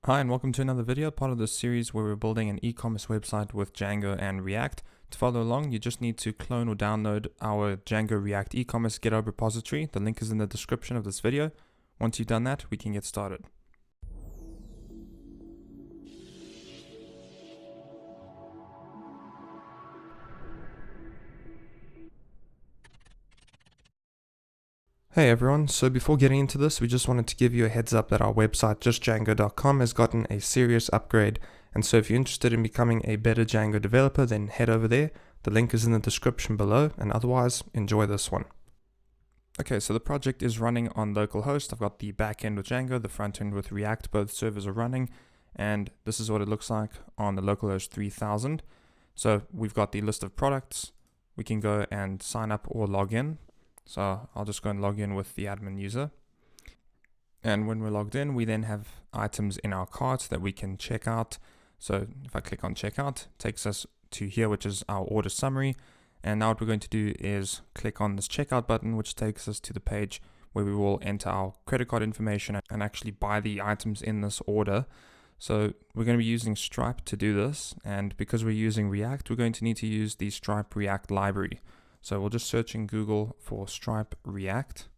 Hi and welcome to another video, part of this series where we're building an e-commerce website with Django and React. To follow along, you just need to clone or download our Django React e-commerce GitHub repository. The link is in the description of this video. Once you've done that, we can get started. Hey everyone, so before getting into this, we just wanted to give you a heads up that our website, justdjango.com, has gotten a serious upgrade. And so if you're interested in becoming a better Django developer, then head over there. The link is in the description below, and otherwise, enjoy this one. Okay, so the project is running on localhost. I've got the back end with Django, the front end with React. Both servers are running, and this is what it looks like on the localhost 3000. So we've got the list of products. We can go and sign up or log in. So I'll just go and log in with the admin user. And when we're logged in, we then have items in our cart that we can check out. So if I click on checkout, it takes us to here, which is our order summary. And now what we're going to do is click on this checkout button, which takes us to the page where we will enter our credit card information and actually buy the items in this order. So we're going to be using Stripe to do this. And because we're using React, we're going to need to use the Stripe React library. So we'll just search in Google for Stripe React,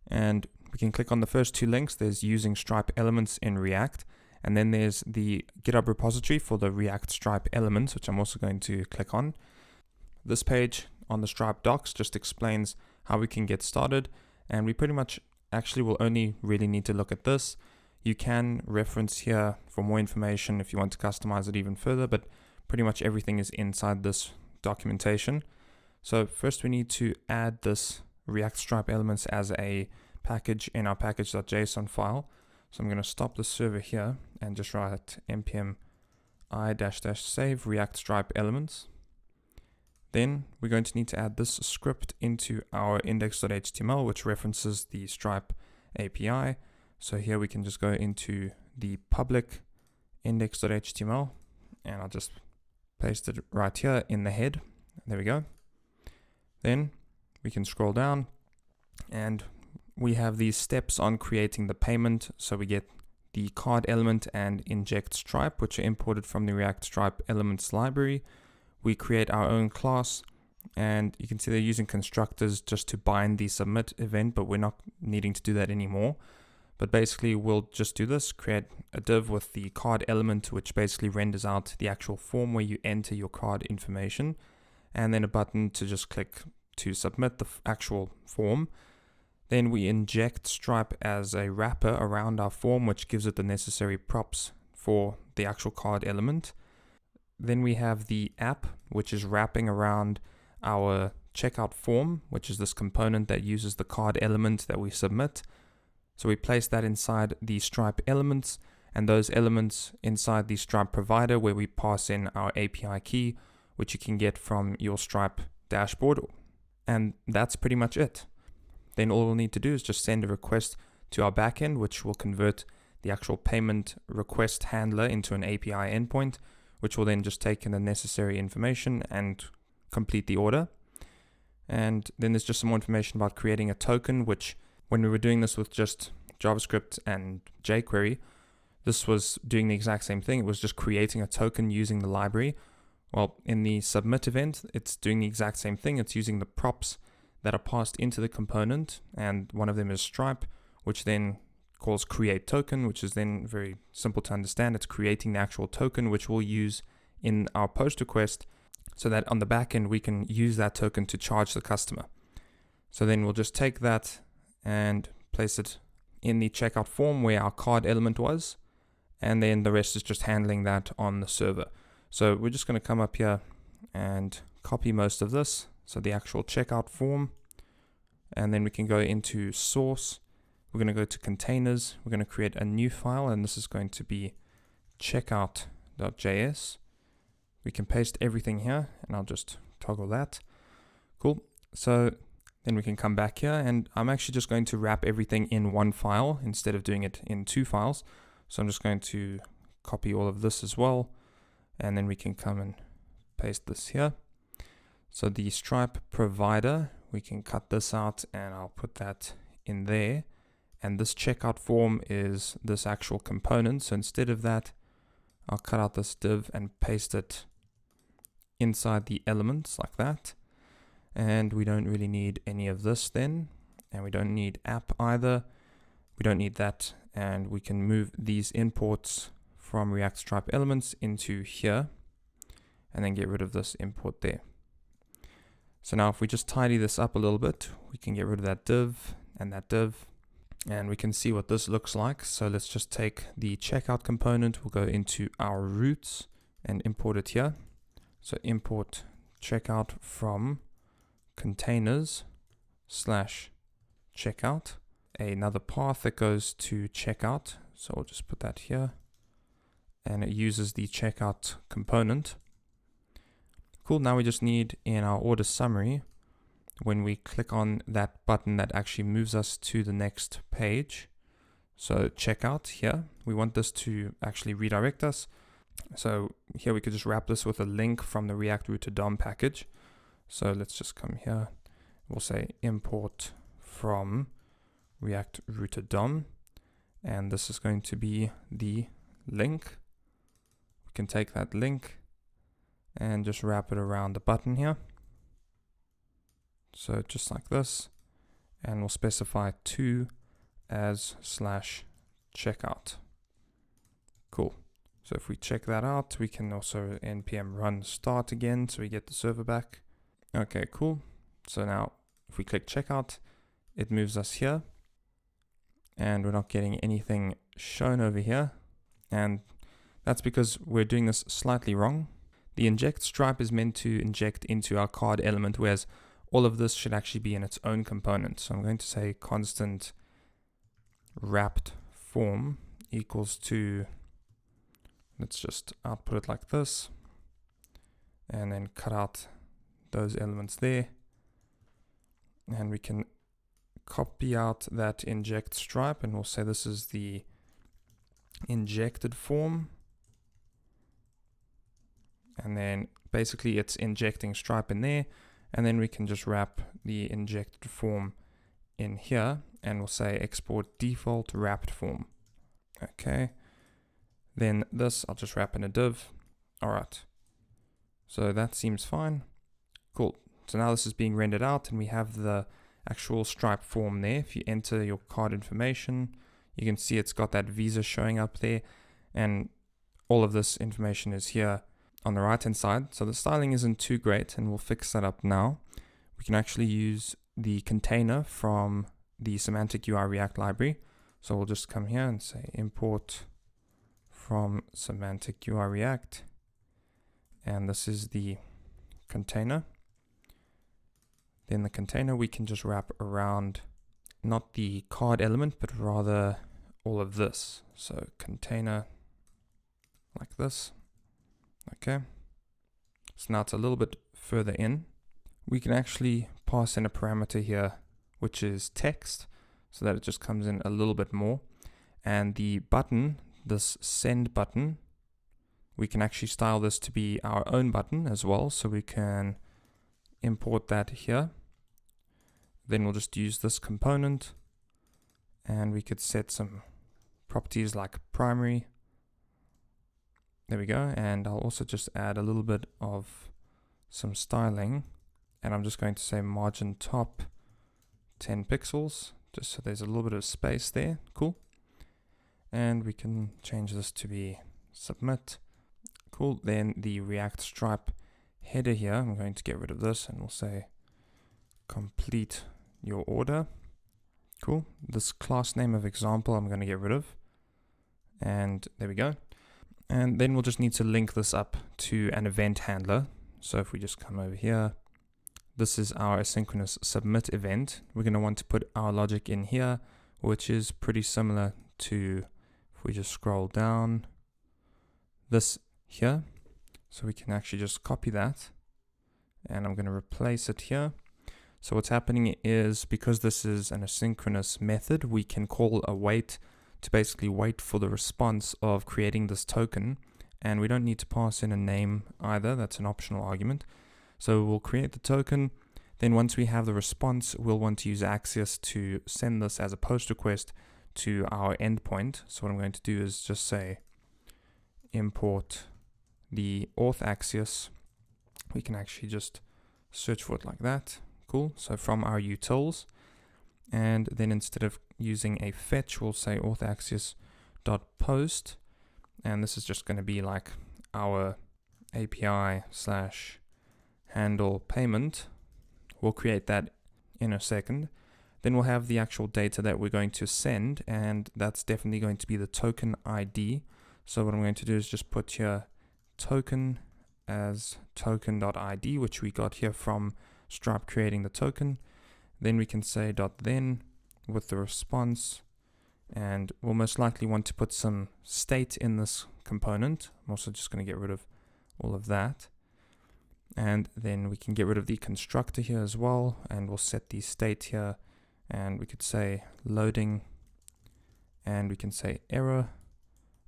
and we can click on the first two links. There's using Stripe elements in React, and then there's the GitHub repository for the React Stripe elements, which I'm also going to click on. This page on the Stripe docs just explains how we can get started, and we pretty much actually will only really need to look at this. You can reference here for more information if you want to customize it even further, but pretty much everything is inside this documentation. So first we need to add this React Stripe elements as a package in our package.json file. So I'm going to stop the server here and just write npm i-save React Stripe elements. Then we're going to need to add this script into our index.html, which references the Stripe API. So here we can just go into the public index.html, and I'll just paste it right here in the head. There we go. Then we can scroll down and we have these steps on creating the payment. So we get the card element and inject Stripe, which are imported from the React Stripe elements library. We create our own class, and you can see they're using constructors just to bind the submit event, but we're not needing to do that anymore. But basically we'll just do this, create a div with the card element, which basically renders out the actual form where you enter your card information, and then a button to just click to submit the actual form. Then we inject Stripe as a wrapper around our form, which gives it the necessary props for the actual card element. Then we have the app, which is wrapping around our checkout form, which is this component that uses the card element that we submit. So we place that inside the Stripe elements, and those elements inside the Stripe provider, where we pass in our API key, which you can get from your Stripe dashboard. And that's pretty much it. Then all we'll need to do is just send a request to our backend, which will convert the actual payment request handler into an API endpoint, which will then just take in the necessary information and complete the order. And then there's just some more information about creating a token, which when we were doing this with just JavaScript and jQuery, this was doing the exact same thing. It was just creating a token using the library. Well, in the submit event, it's doing the exact same thing. It's using the props that are passed into the component, and one of them is Stripe, which then calls create token, which is then very simple to understand. It's creating the actual token, which we'll use in our post request, so that on the back end, we can use that token to charge the customer. So then we'll just take that and place it in the checkout form where our card element was, and then the rest is just handling that on the server. So we're just going to come up here and copy most of this. So the actual checkout form, and then we can go into source. We're going to go to containers. We're going to create a new file, and this is going to be checkout.js. We can paste everything here, and I'll just toggle that. Cool. So then we can come back here, and I'm actually just going to wrap everything in one file instead of doing it in two files. So I'm just going to copy all of this as well. And then we can come and paste this here. So the Stripe provider, we can cut this out, and I'll put that in there. And this checkout form is this actual component. So instead of that, I'll cut out this div and paste it inside the elements like that. And we don't really need any of this then. And we don't need app either. We don't need that. And we can move these imports from React Stripe elements into here and then get rid of this import there. So now if we just tidy this up a little bit, we can get rid of that div and that div, and we can see what this looks like. So let's just take the checkout component. We'll go into our roots and import it here. So import checkout from containers / checkout, another path that goes to checkout. So we'll just put that here, and it uses the checkout component. Cool. Now we just need in our order summary, when we click on that button that actually moves us to the next page. So checkout here, we want this to actually redirect us. So here we could just wrap this with a link from the React Router DOM package. So let's just come here. We'll say import from React Router DOM, and this is going to be the link. We can take that link and just wrap it around the button here. So just like this, and we'll specify to as /checkout. Cool. So if we check that out, we can also npm run start again, so we get the server back. Okay, cool. So now if we click checkout, it moves us here, and we're not getting anything shown over here. And that's because we're doing this slightly wrong. The inject stripe is meant to inject into our card element, whereas all of this should actually be in its own component. So I'm going to say constant wrapped form equals to, let's just output it like this, and then cut out those elements there. And we can copy out that inject stripe, and we'll say this is the injected form. And then basically it's injecting stripe in there, and then we can just wrap the injected form in here, and we'll say export default wrapped form. Okay, then this I'll just wrap in a div. All right, so that seems fine. Cool. So now this is being rendered out, and we have the actual stripe form there. If you enter your card information, you can see it's got that visa showing up there, and all of this information is here on the right hand side. So the styling isn't too great, and we'll fix that up now. We can actually use the container from the semantic UI React library. So we'll just come here and say import from semantic UI React, and this is the container. Then the container we can just wrap around not the card element, but rather all of this. So container like this. Okay, so now it's a little bit further in. We can actually pass in a parameter here, which is text, so that it just comes in a little bit more. And the button, this send button, we can actually style this to be our own button as well. So we can import that here. Then we'll just use this component, and we could set some properties like primary. There we go. And I'll also just add a little bit of some styling, and I'm just going to say margin top 10 pixels, just so there's a little bit of space there. Cool. And we can change this to be submit. Cool. Then the React Stripe header here, I'm going to get rid of this, and we'll say complete your order. Cool. This class name of example I'm going to get rid of, and there we go. And then we'll just need to link this up to an event handler. So if we just come over here, this is our asynchronous submit event. We're going to want to put our logic in here, which is pretty similar to, if we just scroll down, this here. So we can actually just copy that, and I'm going to replace it here. So what's happening is, because this is an asynchronous method, we can call a wait to basically wait for the response of creating this token, and we don't need to pass in a name either. That's an optional argument. So we'll create the token, then once we have the response, we'll want to use Axios to send this as a post request to our endpoint. So what I'm going to do is just say import the auth axios. We can actually just search for it like that. Cool. So from our utils, and then instead of using a fetch, we'll say auth axios dot post, and this is just going to be like our API slash handle payment. We'll create that in a second. Then we'll have the actual data that we're going to send, and that's definitely going to be the token ID. So what I'm going to do is just put here token as token.id, which we got here from Stripe creating the token. Then we can say .then with the response, and we'll most likely want to put some state in this component. I'm also just going to get rid of all of that. And then we can get rid of the constructor here as well, and we'll set the state here, and we could say loading, and we can say error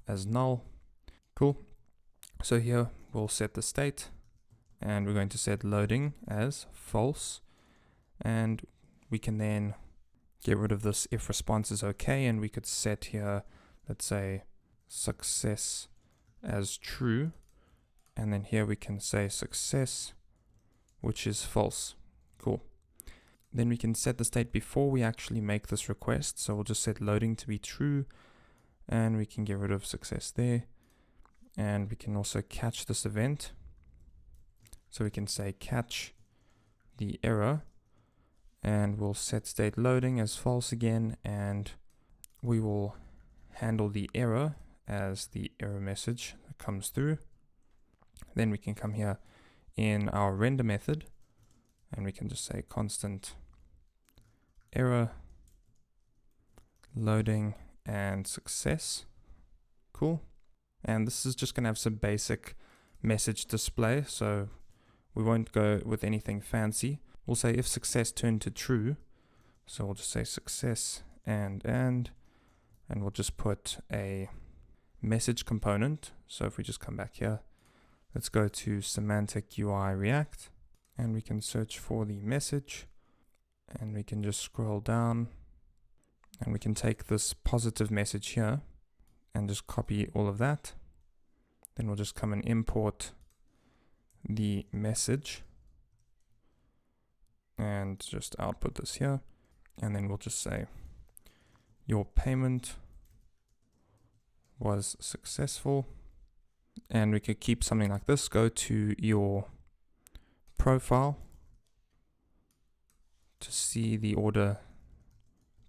as null. Cool. So here we'll set the state, and we're going to set loading as false, and we can then get rid of this if response is okay, and we could set here, let's say success as true, and then here we can say success, which is false. Cool. Then we can set the state before we actually make this request. So we'll just set loading to be true, and we can get rid of success there. And we can also catch this event. So we can say catch the error, and we'll set state loading as false again, and we will handle the error as the error message that comes through. Then we can come here in our render method, and we can just say constant error, loading, and success. Cool. And this is just going to have some basic message display, so we won't go with anything fancy. We'll say if success turned to true, so we'll just say success and we'll just put a message component. So if we just come back here, let's go to semantic UI React, and we can search for the message, and we can just scroll down, and we can take this positive message here and just copy all of that. Then we'll just come and import the message and just output this here, and then we'll just say your payment was successful. And we could keep something like this. Go to your profile to see the order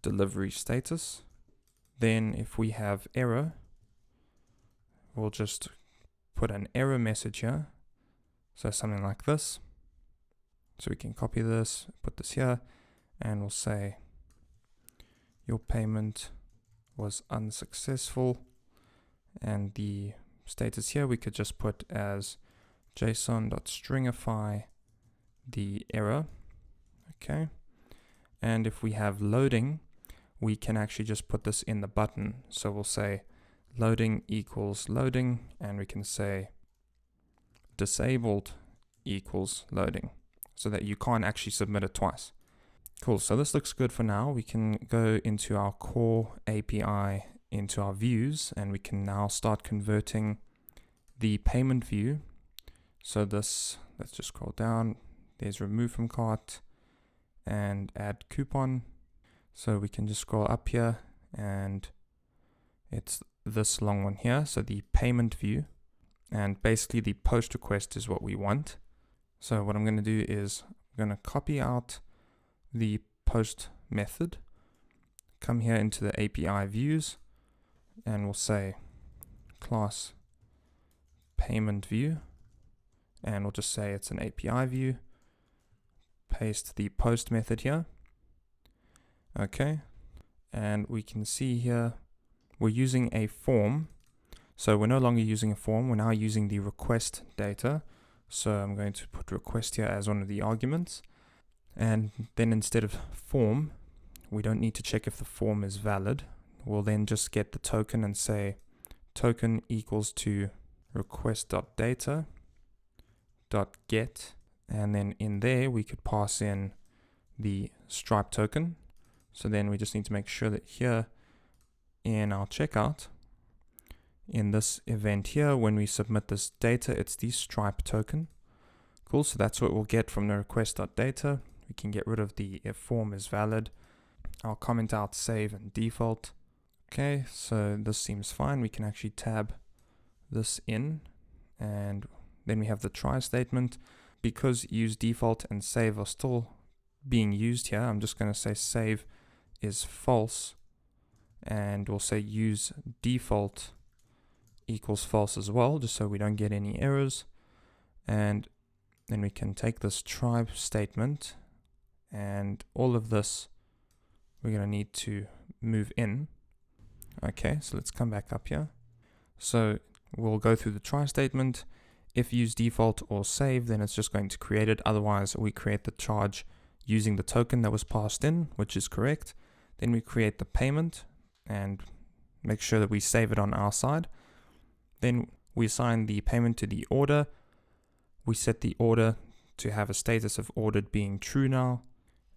delivery status. Then if we have error, we'll just put an error message here. So something like this. So we can copy this, put this here, and we'll say your payment was unsuccessful, and the status here we could just put as json.stringify the error. Okay. And if we have loading, we can actually just put this in the button. So we'll say loading equals loading, and we can say disabled equals loading, so that you can't actually submit it twice. Cool. So this looks good for now. We can go into our core API, into our views, and we can now start converting the payment view. So this, let's just scroll down. There's remove from cart and add coupon. So we can just scroll up here, and it's this long one here. So the payment view, and basically the post request is what we want. So what I'm going to do is I'm going to copy out the post method, come here into the API views, and we'll say class payment view, and we'll just say it's an API view. Paste the post method here. Okay, and we can see here we're using a form. So we're no longer using a form, we're now using the request data. So I'm going to put request here as one of the arguments. And then instead of form, we don't need to check if the form is valid. We'll then just get the token and say token equals to request.data.get. And then in there, we could pass in the Stripe token. So then we just need to make sure that here in our checkout, in this event here, when we submit this data, it's the Stripe token. Cool, so that's what we'll get from the request.data. We can get rid of the if form is valid. I'll comment out save and default. Okay, so this seems fine. We can actually tab this in, and then we have the try statement. Because use default and save are still being used here, I'm just going to say save is false, and we'll say use default equals false as well, just so we don't get any errors. And then we can take this try statement, and all of this we're going to need to move in. Okay, so let's come back up here. So we'll go through the try statement. If use default or save, then it's just going to create it. Otherwise, we create the charge using the token that was passed in, which is correct. Then we create the payment and make sure that we save it on our side. Then we assign the payment to the order. We set the order to have a status of ordered being true now.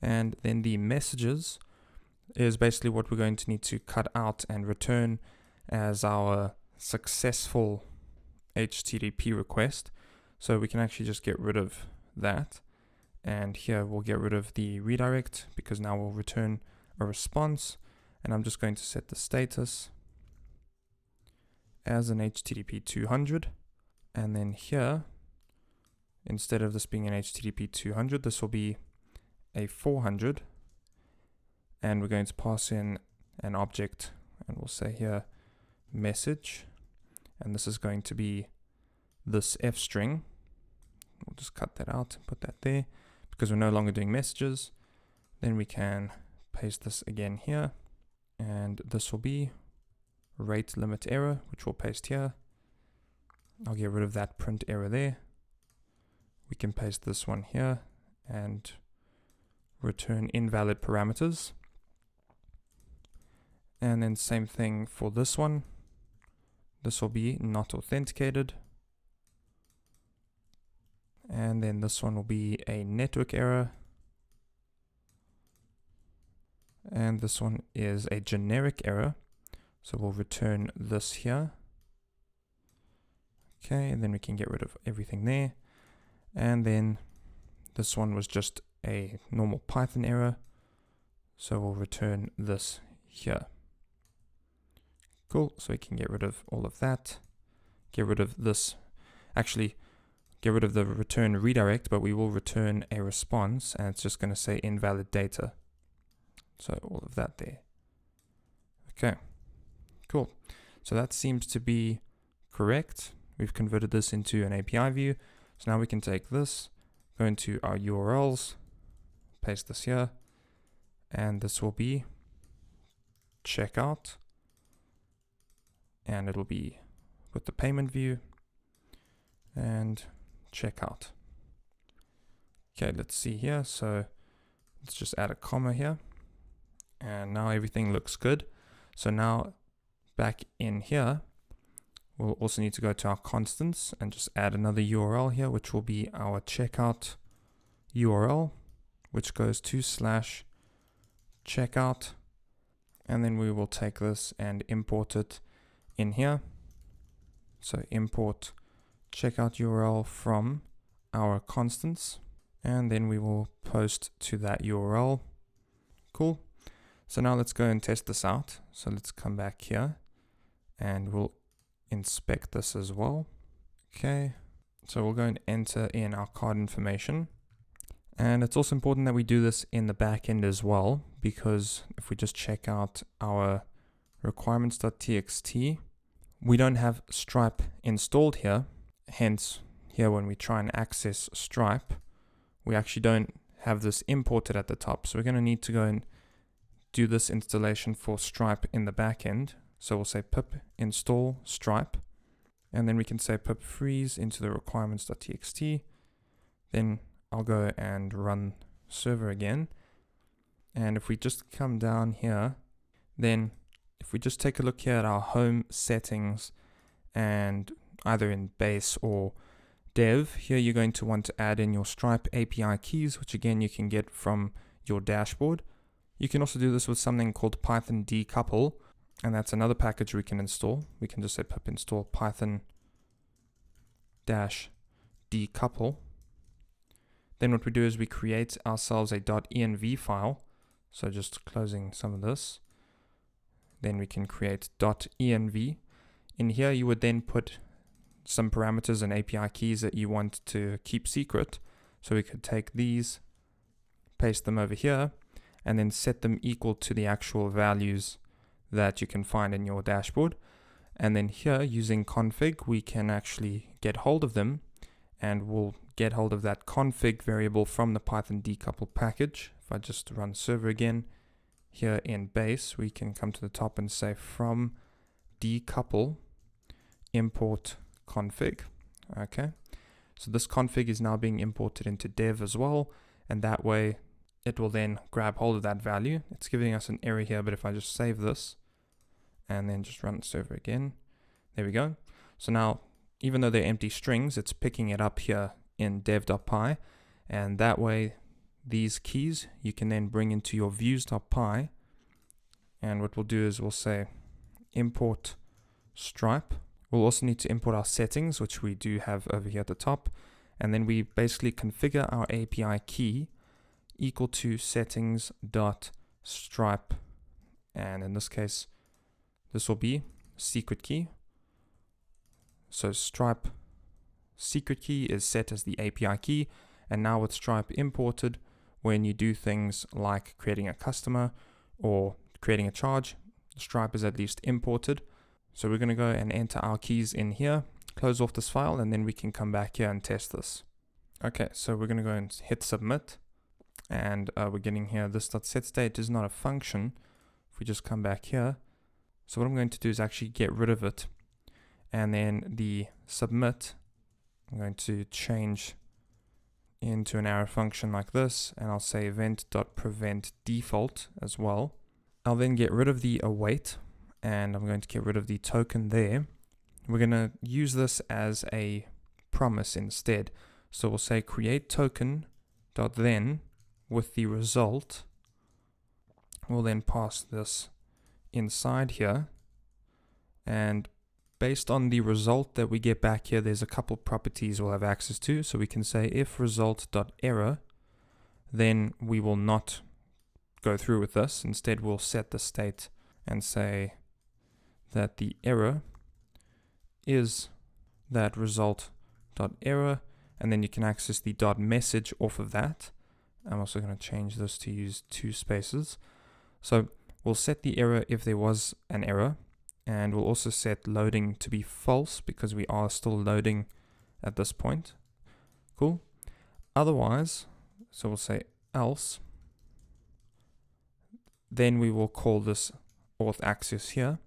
And then the messages is basically what we're going to need to cut out and return as our successful HTTP request. So we can actually just get rid of that. And here we'll get rid of the redirect, because now we'll return a response. And I'm just going to set the status as an HTTP 200. And then here, instead of this being an HTTP 200, this will be a 400. And we're going to pass in an object, and we'll say here message, and this is going to be this F string. We'll just cut that out and put that there because we're no longer doing messages. Then we can paste this again here, and this will be rate limit error, which we'll paste here. I'll get rid of that print error there. We can paste this one here and return invalid parameters. And then same thing for this one. This will be not authenticated. And then this one will be a network error. And this one is a generic error. So we'll return this here. Okay, and then we can get rid of everything there. And then this one was just a normal Python error. So we'll return this here. Cool, so we can get rid of all of that. Get rid of this, actually get rid of the return redirect, but we will return a response, and it's just going to say invalid data. So all of that there. Okay, cool. So that seems to be correct. We've converted this into an API view. So now we can take this, go into our URLs, paste this here, and this will be checkout. And it'll be with the payment view and checkout. Okay, let's see here. So let's just add a comma here. And now everything looks good. So now back in here, we'll also need to go to our constants and just add another URL here, which will be our checkout URL, which goes to /checkout. And then we will take this and import it in here. So import checkout URL from our constants, and then we will post to that URL. Cool. So now let's go and test this out. So let's come back here and we'll inspect this as well. Okay. So we'll go and enter in our card information. And it's also important that we do this in the back end as well, because if we just check out our requirements.txt, we don't have Stripe installed here. Hence, here when we try and access Stripe, we actually don't have this imported at the top. So we're going to need to go and do this installation for Stripe in the back end. So we'll say pip install Stripe, and then we can say pip freeze into the requirements.txt. Then I'll go and run server again. And if we just come down here, then if we just take a look here at our home settings, and either in base or dev, here you're going to want to add in your Stripe API keys, which again you can get from your dashboard. You can also do this with something called Python decouple, And that's another package we can install. We can just say pip install python dash decouple. Then what we do is we create ourselves a .env file. So just closing some of this. Then we can create .env. In here, you would then put some parameters and API keys that you want to keep secret. So we could take these, paste them over here, and then set them equal to the actual values that you can find in your dashboard. And then here, using config, we can actually get hold of them, and we'll get hold of that config variable from the Python decouple package. If I just run server again, here in base, we can come to the top and say from decouple import config. Okay, so this config is now being imported into dev as well, and that way it will then grab hold of that value. It's giving us an error here, but if I just save this and then just run the server again, there we go. So now, even though they're empty strings, it's picking it up here in dev.py, and that way these keys you can then bring into your views.py, and what we'll do is we'll say import Stripe. We'll also need to import our settings, which we do have over here at the top, and then we basically configure our API key equal to settings.stripe, and in this case this will be secret key. So Stripe secret key is set as the API key, and now with Stripe imported, when you do things like creating a customer or creating a charge, Stripe is at least imported. So we're going to go and enter our keys in here, close off this file, and then we can come back here and test this. Okay, so we're going to go and hit submit, and we're getting here this .setState is not a function. If we just come back here, so what I'm going to do is actually get rid of it, and then the submit I'm going to change into an arrow function like this, and I'll say event.prevent default as well. I'll then get rid of the await, and I'm going to get rid of the token there. We're going to use this as a promise instead. So we'll say create token.then with the result. We'll then pass this inside here, and based on the result that we get back here, there's a couple properties we'll have access to. So we can say if result.error, then we will not go through with this. Instead, we'll set the state and say that the error is that result.error, and then you can access the .message off of that. I'm also going to change this to use 2 spaces. So we'll set the error if there was an error, and we'll also set loading to be false because we are still loading at this point. Cool. Otherwise, so we'll say else, then we will call this auth access here,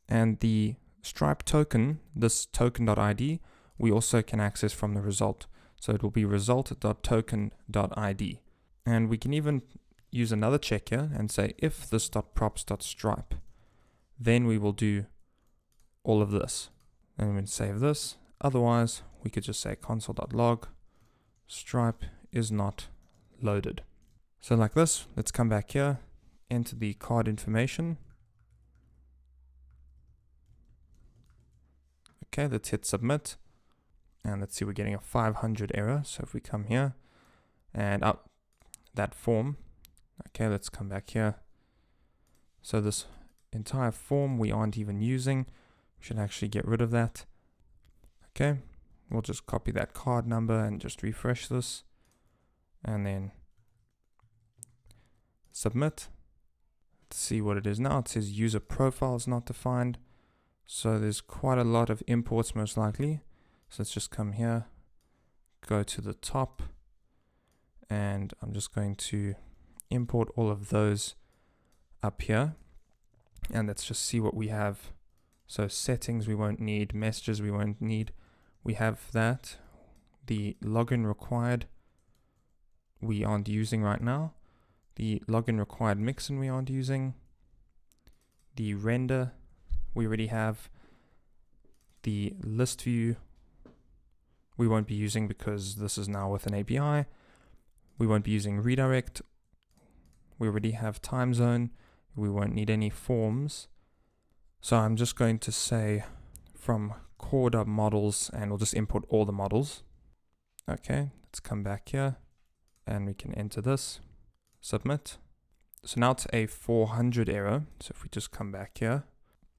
and the Stripe token, this token.id, we also can access from the result. So it will be result.token.id. And we can even use another check here and say if this.props.stripe, then we will do all of this. And we can save this. Otherwise, we could just say console.log Stripe is not loaded. So like this, let's come back here, enter the card information. Okay, let's hit submit, and let's see, we're getting a 500 error. So if we come here and up that form, okay, let's come back here. So this entire form we aren't even using. We should actually get rid of that. Okay, we'll just copy that card number and just refresh this, and then submit. Let's see what it is now. It says user profile is not defined. So there's quite a lot of imports most likely. So let's just come here, go to the top, and I'm just going to import all of those up here. And let's just see what we have. So settings we won't need, messages we won't need. We have that. The login required we aren't using right now. The login required mixin we aren't using. The render we already have. The list view we won't be using because this is now with an API. We won't be using redirect. We already have time zone. We won't need any forms. So I'm just going to say from core.models, and we'll just import all the models. Okay, let's come back here and we can enter this, submit. So now it's a 400 error. So if we just come back here,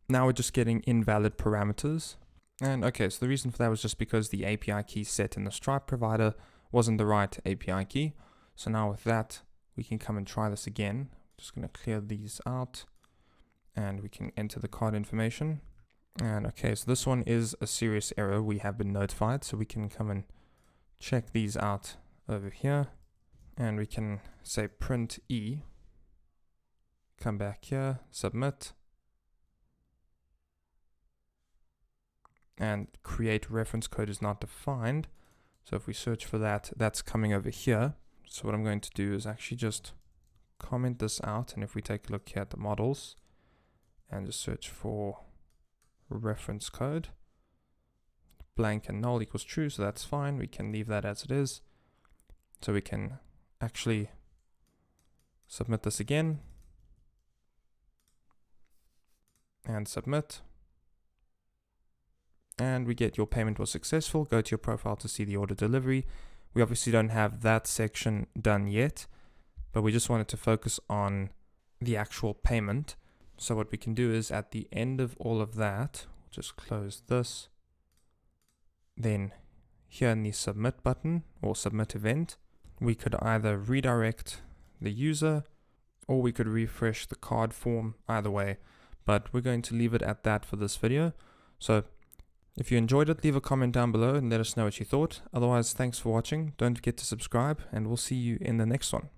now we're just getting invalid parameters. And okay, so the reason for that was just because the API key set in the Stripe provider wasn't the right API key. So now with that, we can come and try this again. Just going to clear these out and we can enter the card information. And okay, so this one is a serious error. We have been notified, so we can come and check these out over here. And we can say print E, come back here, submit, and create reference code is not defined. So if we search for that, that's coming over here. So what I'm going to do is actually just comment this out. And if we take a look here at the models and just search for reference code, blank and null equals true. So that's fine. We can leave that as it is. So we can actually submit this again and submit. And we get your payment was successful. Go to your profile to see the order delivery. We obviously don't have that section done yet, but we just wanted to focus on the actual payment. So what we can do is at the end of all of that, we'll just close this. Then here in the submit button or submit event, we could either redirect the user or we could refresh the card form, either way, but we're going to leave it at that for this video. So if you enjoyed it, leave a comment down below and let us know what you thought. Otherwise, thanks for watching. Don't forget to subscribe and we'll see you in the next one.